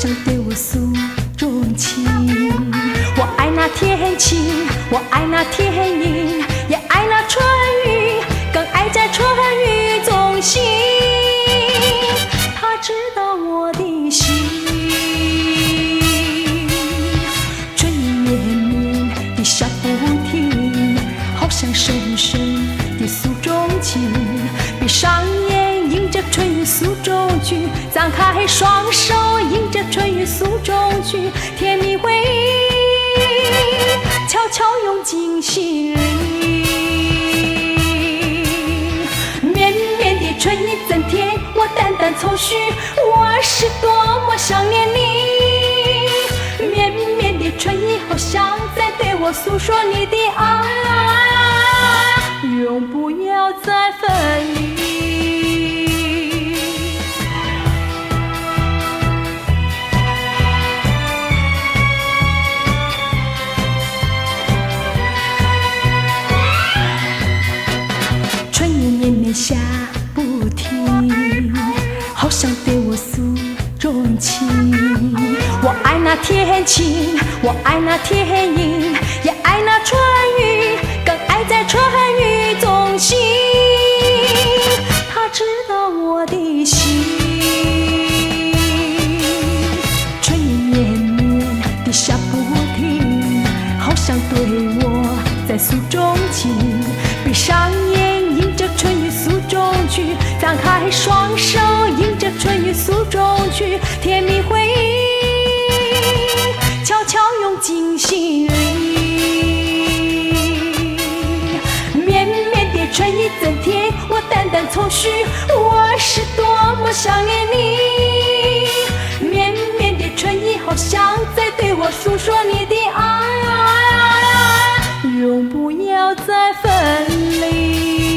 像对我诉衷情。我爱那天晴，我爱那天阴，也爱那春雨，更爱在春雨中行。他知道我的心，春雨绵绵地下不停，好像深深的诉衷情。闭上眼，迎着春雨诉衷曲，张开双手，迎着春雨诉衷曲，甜蜜回忆悄悄涌进心里。绵绵的春意增添我淡淡愁绪，我是多么想念你。绵绵的春意好像在对我诉说你的爱，永不要再分离。春雨绵绵下不停，好像对我诉衷情。我爱那天晴，我爱那天阴，也爱那春雨，更爱在春雨中行。他知道我的心，春雨绵绵地下不停，好像对我在诉衷情。闭上眼，迎着春雨诉衷曲，张开双手，迎着春雨诉衷曲，甜蜜回忆悄悄涌进心里。绵绵的春意增添我淡淡愁绪，我是多么想念你。绵绵的春意好像在对我诉说你的爱，永不要再分离。